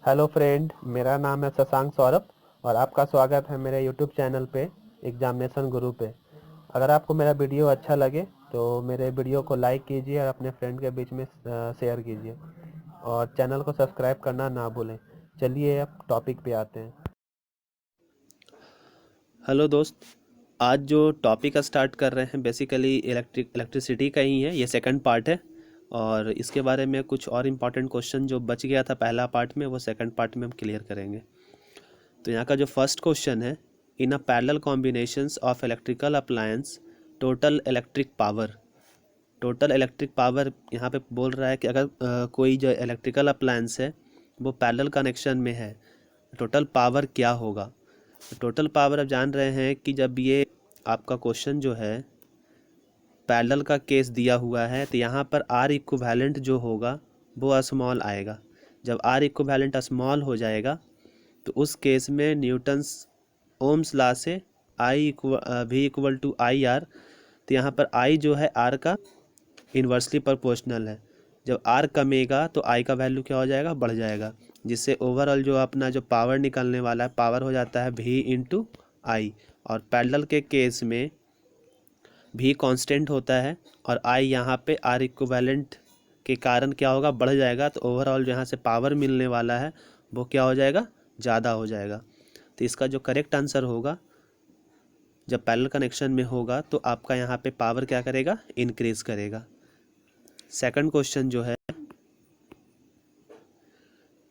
Hello friend, मेरा नाम है शशांक सौरभ और आपका स्वागत है मेरे यूट्यूब चैनल पे एग्जामिनेशन गुरु पे। अगर आपको मेरा वीडियो अच्छा लगे तो मेरे वीडियो को लाइक कीजिए और अपने फ्रेंड के बीच में शेयर कीजिए और चैनल को सब्सक्राइब करना ना भूलें। चलिए अब टॉपिक पे आते हैं। हेलो दोस्त। आज जो टॉपिक स्टार्ट कर रहे हैं बेसिकली इलेक्ट्रिसिटी का ही है। ये सेकंड पार्ट है और इसके बारे में कुछ और इम्पॉर्टेंट क्वेश्चन जो बच गया था पहला पार्ट में वो सेकंड पार्ट में हम क्लियर करेंगे। तो यहाँ का जो फर्स्ट क्वेश्चन है, in a parallel combinations of electrical appliance total electric power. Total electric power यहाँ पे बोल रहा है कि अगर कोई जो इलेक्ट्रिकल अप्लायंस है वो पैरेलल कनेक्शन में है, टोटल पावर क्या होगा। टोटल पावर आप जान रहे हैं कि जब ये आपका क्वेश्चन जो है पैरेलल का केस दिया हुआ है तो यहाँ पर आर इक्विवेलेंट जो होगा वो स्मॉल आएगा। जब आर इक्विवेलेंट स्मॉल हो जाएगा तो उस केस में न्यूटन्स ओम्स लॉ से V equal to I R. तो यहाँ पर आई जो है आर का इन्वर्सली प्रोपोर्शनल है। जब आर कमेगा तो आई का वैल्यू क्या हो जाएगा, बढ़ जाएगा, जिससे ओवरऑल जो अपना जो पावर निकलने वाला है पावर हो जाता है वी इंटू आई। और पैरेलल के केस में भी कांस्टेंट होता है और आई यहाँ पे आर इक्विवेलेंट के कारण क्या होगा, बढ़ जाएगा। तो ओवरऑल यहाँ से पावर मिलने वाला है वो क्या हो जाएगा, ज़्यादा हो जाएगा। तो इसका जो करेक्ट आंसर होगा, जब पैरेलल कनेक्शन में होगा तो आपका यहाँ पे पावर क्या करेगा, इंक्रीज करेगा। सेकंड क्वेश्चन जो है,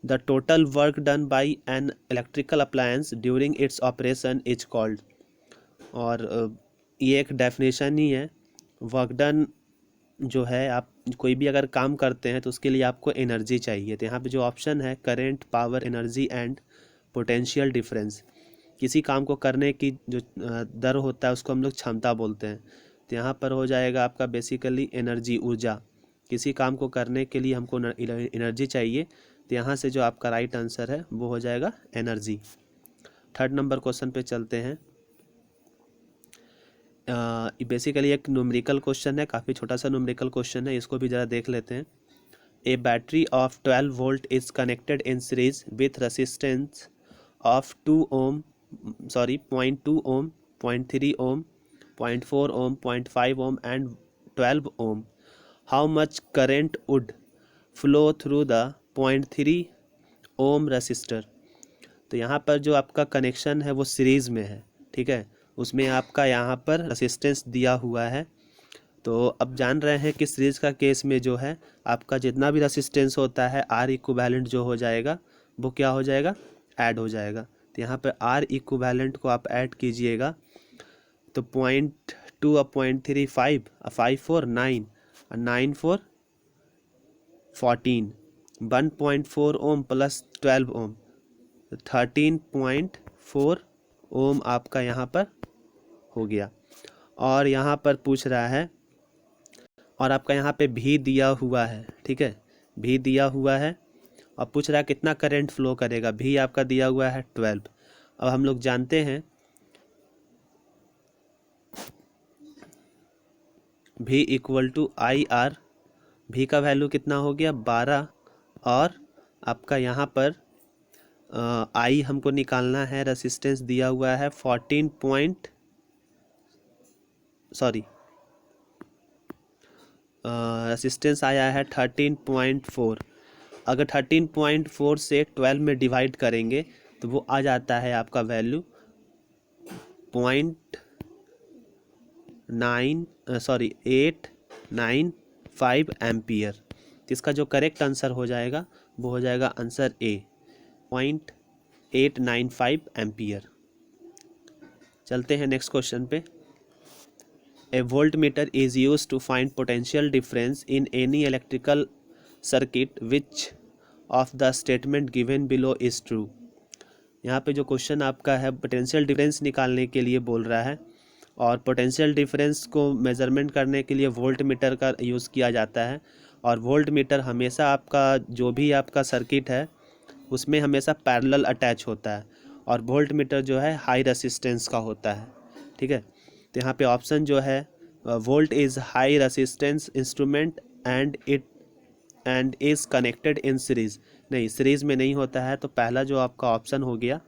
the total work done by an electrical appliance during its operation is called. और ये एक डेफिनेशन ही है। वर्क डन जो है, आप कोई भी अगर काम करते हैं तो उसके लिए आपको एनर्जी चाहिए। तो यहाँ पे जो ऑप्शन है current, power, energy and potential difference. किसी काम को करने की जो दर होता है उसको हम लोग क्षमता बोलते हैं। तो यहाँ पर हो जाएगा आपका बेसिकली एनर्जी, ऊर्जा। किसी काम को करने के लिए हमको एनर्जी चाहिए, तो यहाँ से जो आपका राइट आंसर है वो हो जाएगा एनर्जी। थर्ड नंबर क्वेश्चन पे चलते हैं। बेसिकली एक न्यूमेरिकल क्वेश्चन है, काफ़ी छोटा सा न्यूमेरिकल क्वेश्चन है, इसको भी ज़रा देख लेते हैं। A battery of 12 volt is connected in series with resistance of 0.2 ohm, 0.3 ohm, 0.4 ohm, 0.5 ohm and 12 ohm. How much current would flow through the 0.3 ohm resistor. तो यहाँ पर जो आपका कनेक्शन है वो सीरीज़ में है, ठीक है। उसमें आपका यहाँ पर रेसिस्टेंस दिया हुआ है। तो अब जान रहे हैं कि सीरीज़ का केस में जो है आपका जितना भी रेसिस्टेंस होता है आर इक्विवेलेंट जो हो जाएगा वो क्या हो जाएगा, ऐड हो जाएगा। तो यहाँ पर आर इक्विवेलेंट को आप ऐड कीजिएगा तो 0.2 और 0.3 5, 5 4 9 और 9 4 14, 1.4 ओम प्लस 12 ओम, 13.4 ओम आपका यहाँ पर हो गया। और यहाँ पर पूछ रहा है, और आपका यहाँ पे भी दिया हुआ है, ठीक है, भी दिया हुआ है और पूछ रहा है कितना करंट फ्लो करेगा। भी आपका दिया हुआ है 12। अब हम लोग जानते हैं भी इक्वल टू आई आर। भी का वैल्यू कितना हो गया, 12। और आपका यहाँ पर आई हमको निकालना है, रेसिस्टेंस दिया हुआ है 14 पॉइंट, सॉरी, रेसिस्टेंस आया है 13.4। अगर 13.4 से 12 में डिवाइड करेंगे तो वो आ जाता है आपका वैल्यू 895 एम्पियर। तो इसका जो करेक्ट आंसर हो जाएगा वो हो जाएगा आंसर ए, 0.895 एम्पियर। चलते हैं नेक्स्ट क्वेश्चन पे। A voltmeter is used to find potential difference in any electrical circuit. Which of the statement given below is true? यहाँ पे जो क्वेश्चन आपका है पोटेंशियल डिफरेंस निकालने के लिए बोल रहा है और पोटेंशियल डिफरेंस को मेज़रमेंट करने के लिए वोल्ट मीटर का यूज़ किया जाता है। और वोल्ट मीटर हमेशा आपका जो भी आपका सर्किट है उसमें हमेशा पैरेलल अटैच होता है और वोल्ट मीटर जो है हाई रेसिस्टेंस का होता है, ठीक है। तो यहाँ पे ऑप्शन जो है volt is high resistance instrument and is connected in series. नहीं, सीरीज़ में नहीं होता है, तो पहला जो आपका ऑप्शन हो गया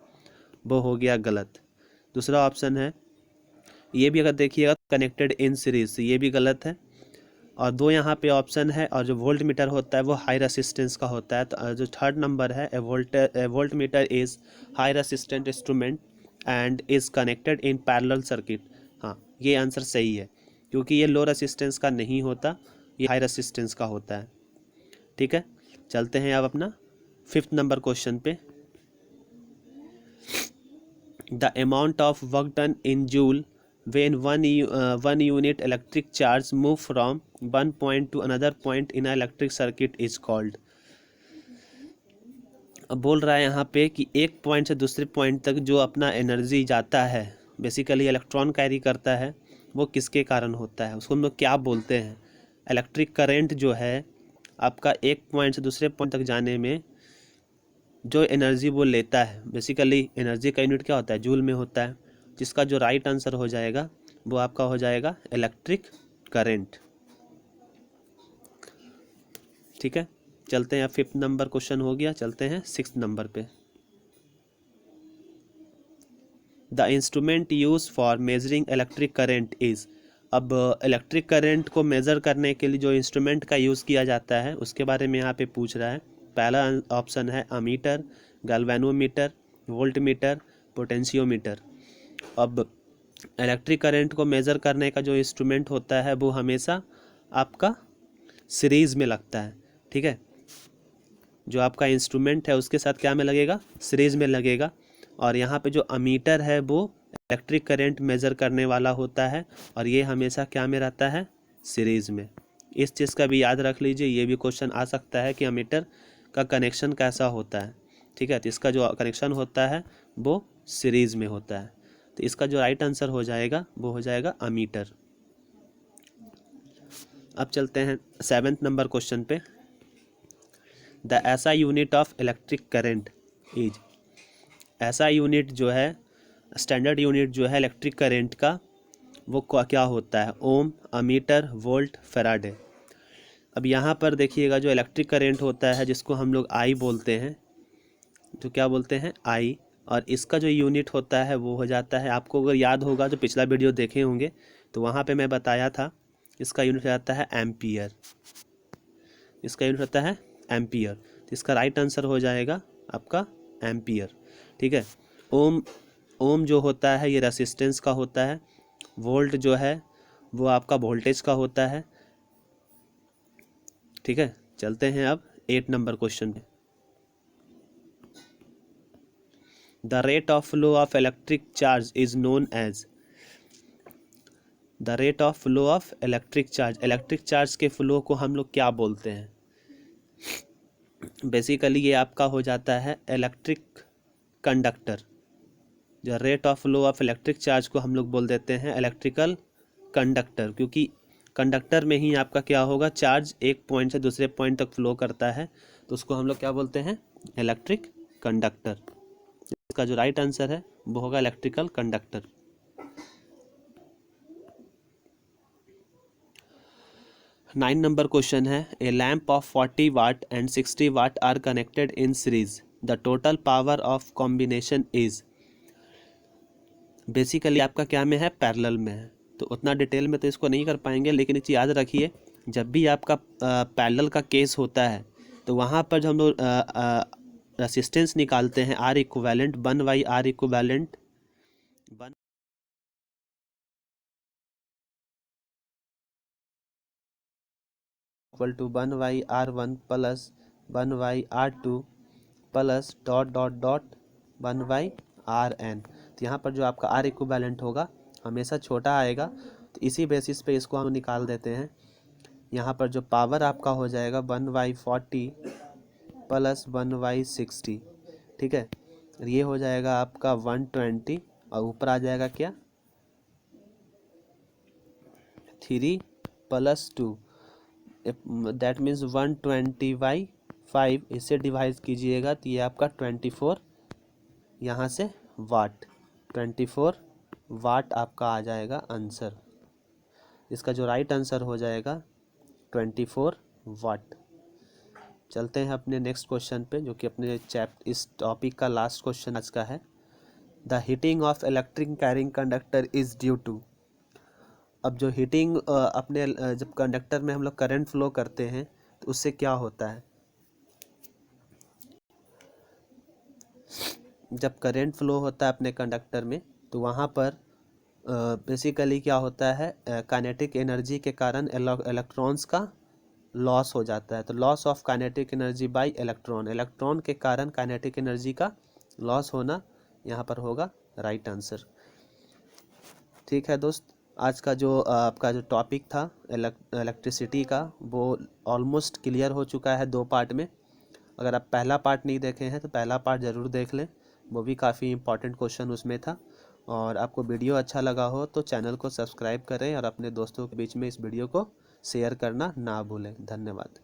वो हो गया गलत। दूसरा ऑप्शन है, ये भी अगर देखिएगा कनेक्टेड इन सीरीज, ये भी गलत है। और दो यहाँ पे ऑप्शन है, और जो वोल्ट मीटर होता है वो हाई रेसिस्टेंस का होता है। तो जो थर्ड नंबर है, a volt meter is high resistant instrument and is connected in parallel circuit. हाँ, ये आंसर सही है, क्योंकि ये लो रेसिस्टेंस का नहीं होता, ये हाई रेसिस्टेंस का होता है। ठीक है, चलते हैं अब अपना 5th नंबर क्वेश्चन पे। The amount of work done in joule when one unit electric charge move from one point to another point in an electric circuit is called। अब बोल रहा है यहाँ पे कि एक पॉइंट से दूसरे पॉइंट तक जो अपना एनर्जी जाता है, बेसिकली इलेक्ट्रॉन कैरी करता है, वो किसके कारण होता है, उसको हम लोग क्या बोलते हैं। इलेक्ट्रिक करंट जो है आपका एक पॉइंट से दूसरे पॉइंट तक जाने में जो एनर्जी वो लेता है, बेसिकली एनर्जी का यूनिट क्या होता है, जूल में होता है। जिसका जो राइट आंसर हो जाएगा वो आपका हो जाएगा इलेक्ट्रिक करंट। ठीक है, चलते हैं। 5th नंबर क्वेश्चन हो गया, चलते हैं 6th नंबर पे। The instrument use for measuring electric current is. अब इलेक्ट्रिक करंट को मेज़र करने के लिए जो इंस्ट्रूमेंट का यूज़ किया जाता है उसके बारे में यहाँ पे पूछ रहा है। पहला ऑप्शन है अमीटर, गैल्वेनोमीटर, वोल्टमीटर, पोटेंशियोमीटर। अब इलेक्ट्रिक करंट को मेज़र करने का जो इंस्ट्रूमेंट होता है वो हमेशा आपका सीरीज़ में लगता है। ठीक है, जो आपका इंस्ट्रूमेंट है उसके साथ क्या में लगेगा, सीरीज़ में लगेगा। और यहाँ पे जो अमीटर है वो इलेक्ट्रिक करंट मेज़र करने वाला होता है, और ये हमेशा क्या में रहता है, सीरीज़ में। इस चीज़ का भी याद रख लीजिए, ये भी क्वेश्चन आ सकता है कि अमीटर का कनेक्शन कैसा होता है। ठीक है, तो इसका जो कनेक्शन होता है वो सीरीज़ में होता है। तो इसका जो राइट आंसर हो जाएगा वो हो जाएगा अमीटर। अब चलते हैं 7th नंबर क्वेश्चन पे। द ऐसा unit of electric current is. ऐसा यूनिट जो है, स्टैंडर्ड यूनिट जो है इलेक्ट्रिक करंट का, वो क्या होता है, ओम, अमीटर, वोल्ट, फैराडे। अब यहाँ पर देखिएगा जो इलेक्ट्रिक करंट होता है जिसको हम लोग आई बोलते हैं, तो क्या बोलते हैं, आई। और इसका जो यूनिट होता है वो हो जाता है, आपको अगर याद होगा जो पिछला वीडियो देखे होंगे तो वहाँ पे मैं बताया था, इसका यूनिट आता है एम्पियर। इसका यूनिट होता है एम्पियर, तो इसका राइट आंसर हो जाएगा आपका एम्पियर। ठीक है, ओम, ओम जो होता है ये रेसिस्टेंस का होता है। वोल्ट जो है वो आपका वोल्टेज का होता है। ठीक है, चलते हैं अब 8 नंबर क्वेश्चन पे। The rate of flow of electric charge is known as. The rate of flow of electric charge, electric charge के फ्लो को हम लोग क्या बोलते हैं। बेसिकली ये आपका हो जाता है इलेक्ट्रिक कंडक्टर। जो rate of flow of electric charge को हम लोग बोल देते हैं इलेक्ट्रिकल कंडक्टर, क्योंकि कंडक्टर में ही आपका क्या होगा, चार्ज एक पॉइंट से दूसरे पॉइंट तक फ्लो करता है, तो उसको हम लोग क्या बोलते हैं, इलेक्ट्रिक कंडक्टर। इसका जो राइट आंसर है वो होगा electrical conductor. Nine number question है, a lamp of 40 watt and 60 watt are connected in series, the total power of combination is. Basically आपका क्या में है, पैरेलल में है, तो उतना डिटेल में तो इसको नहीं कर पाएंगे, लेकिन एक चीज़ याद रखिए, जब भी आपका पैरेलल का केस होता है तो वहाँ पर जो हम लोग रेसिस्टेंस निकालते हैं, R equivalent 1/R equivalent 1 equal to 1/R1 plus 1/R2 plus dot dot dot 1/Rn। तो यहाँ पर जो आपका आर इक्विवेलेंट होगा हमेशा छोटा आएगा, तो इसी बेसिस पे इसको हम निकाल देते हैं। यहाँ पर जो पावर आपका हो जाएगा 1/40 प्लस 1/60। ठीक है, ये हो जाएगा आपका 120, और ऊपर आ जाएगा क्या, 3 प्लस 2, दैट मीन्स 120/5। इसे डिवाइड कीजिएगा तो ये आपका 24 यहाँ से वाट, 24 वाट आपका आ जाएगा आंसर। इसका जो राइट आंसर हो जाएगा 24 वाट। चलते हैं अपने नेक्स्ट क्वेश्चन पे, जो कि अपने इस टॉपिक का लास्ट क्वेश्चन आज का है। The heating of electric carrying conductor is due to. अब जो हीटिंग अपने जब कंडक्टर में हम लोग करंट फ्लो करते हैं तो उससे क्या होता है। जब करंट फ्लो होता है अपने कंडक्टर में तो वहाँ पर बेसिकली क्या होता है, काइनेटिक एनर्जी के कारण इलेक्ट्रॉन्स का लॉस हो जाता है। तो loss of kinetic energy by electron, electron के कारण काइनेटिक एनर्जी का लॉस होना यहाँ पर होगा राइट आंसर। ठीक है दोस्त, आज का जो आपका जो टॉपिक था इलेक्ट्रिसिटी का वो ऑलमोस्ट क्लियर हो चुका है 2 पार्ट में। अगर आप पहला पार्ट नहीं देखे हैं तो पहला पार्ट ज़रूर देख लें, वो भी काफ़ी इंपॉर्टेंट क्वेश्चन उसमें था। और आपको वीडियो अच्छा लगा हो तो चैनल को सब्सक्राइब करें और अपने दोस्तों के बीच में इस वीडियो को शेयर करना ना भूलें। धन्यवाद।